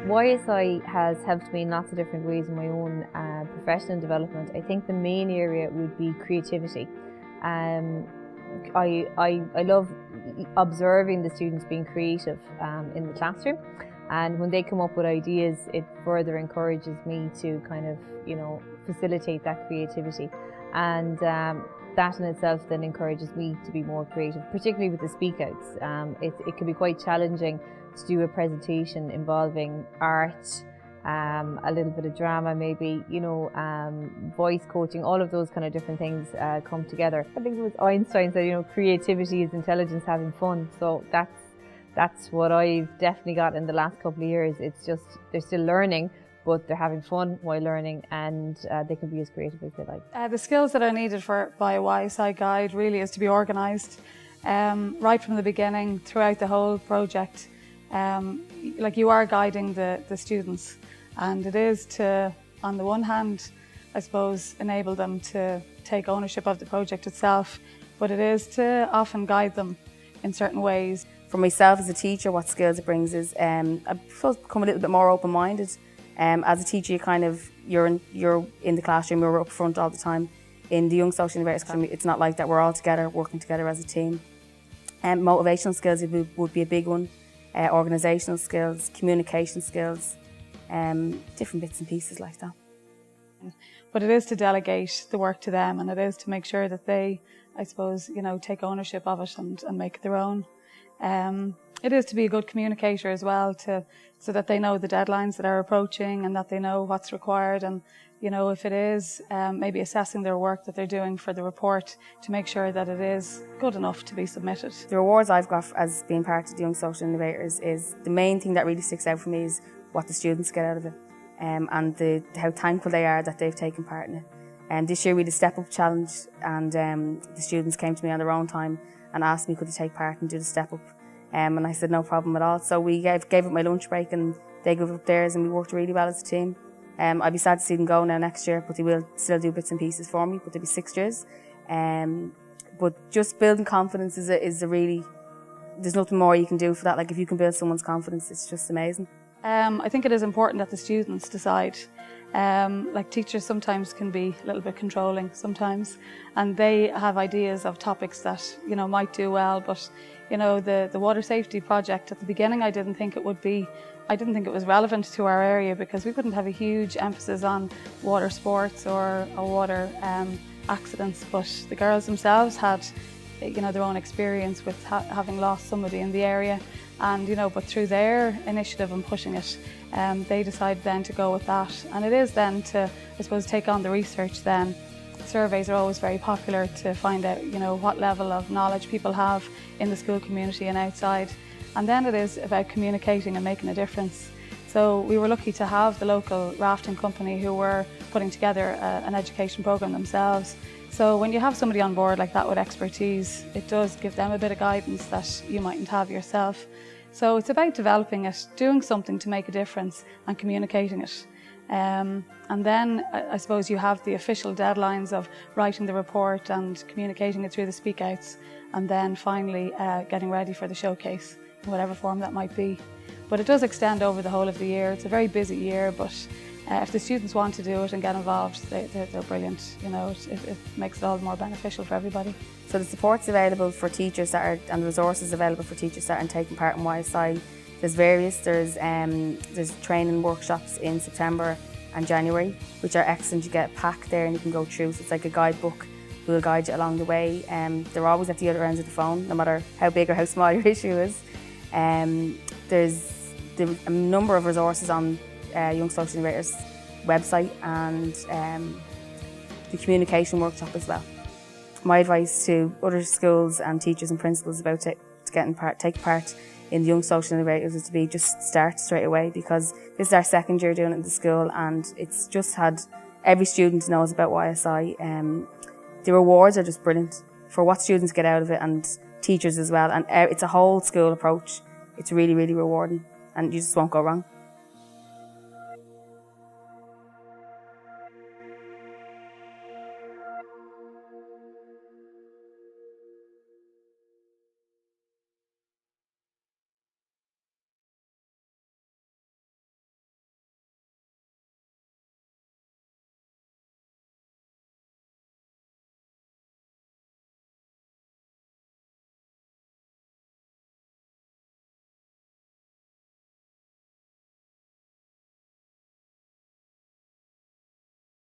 YSI has helped me in lots of different ways in my own professional development. I think the main area would be creativity. I love observing the students being creative in the classroom, and when they come up with ideas, it further encourages me to kind of, facilitate that creativity, and that in itself then encourages me to be more creative, particularly with the speak outs. It can be quite challenging to do a presentation involving art, a little bit of drama maybe, voice coaching, all of those kind of different things come together. I think it was Einstein said, creativity is intelligence having fun. So that's what I've definitely got in the last couple of years. It's just, they're still learning, but they're having fun while learning, and they can be as creative as they like. The skills that are needed by a YSI guide really is to be organised right from the beginning throughout the whole project. Like you are guiding the students, and it is to, on the one hand, I suppose, enable them to take ownership of the project itself, but it is to often guide them in certain ways. For myself as a teacher, what skills it brings is I've supposed to become a little bit more open-minded. As a teacher, you're in the classroom, you're up front all the time. In the Young Social Innovators, it's not like that. We're all together, working together as a team. Motivational skills would be a big one. Organisational skills, communication skills, different bits and pieces like that. But it is to delegate the work to them, and it is to make sure that they, I suppose, take ownership of it and make it their own. It is to be a good communicator as well, so that they know the deadlines that are approaching and that they know what's required, and if it is maybe assessing their work that they're doing for the report to make sure that it is good enough to be submitted. The rewards I've got as being part of the Young Social Innovators is the main thing that really sticks out for me is what the students get out of it, and how thankful they are that they've taken part in it. This year we had a Step Up challenge, and the students came to me on their own time and asked me could they take part and do the Step Up. And I said no problem at all. So we gave up my lunch break and they gave up theirs, and we worked really well as a team. I'd be sad to see them go now next year, but they will still do bits and pieces for me, but they'll be 6 years. But just building confidence is a really, there's nothing more you can do for that. Like if you can build someone's confidence, it's just amazing. I think it is important that the students decide. Like teachers sometimes can be a little bit controlling sometimes, and they have ideas of topics that might do well, but the water safety project at the beginning I didn't think it was relevant to our area, because we wouldn't have a huge emphasis on water sports or water accidents, but the girls themselves had their own experience with having lost somebody in the area, and but through their initiative and pushing it, they decided then to go with that. And it is then to, I suppose, take on the research then. Surveys are always very popular to find out what level of knowledge people have in the school community and outside, and then it is about communicating and making a difference. So we were lucky to have the local rafting company who were putting together an education programme themselves. So when you have somebody on board like that with expertise, it does give them a bit of guidance that you mightn't have yourself. So it's about developing it, doing something to make a difference and communicating it. And then I suppose you have the official deadlines of writing the report and communicating it through the speak outs, and then finally getting ready for the showcase in whatever form that might be. But it does extend over the whole of the year. It's a very busy year, but if the students want to do it and get involved, they're brilliant. It makes it all more beneficial for everybody. So the support's available for teachers and the resources available for teachers that are taking part in YSI. There's various. There's training workshops in September and January, which are excellent. You get a pack there and you can go through. So it's like a guidebook. We'll guide you along the way. They're always at the other end of the phone, no matter how big or how small your issue is. There's a number of resources on Young Social Innovators website, and the communication workshop as well. My advice to other schools and teachers and principals about taking part in the Young Social Innovators is to be just start straight away, because this is our second year doing it in the school, and it's just had every student knows about YSI. The rewards are just brilliant for what students get out of it, and teachers as well, and it's a whole school approach. It's really, really rewarding, and you just won't go wrong.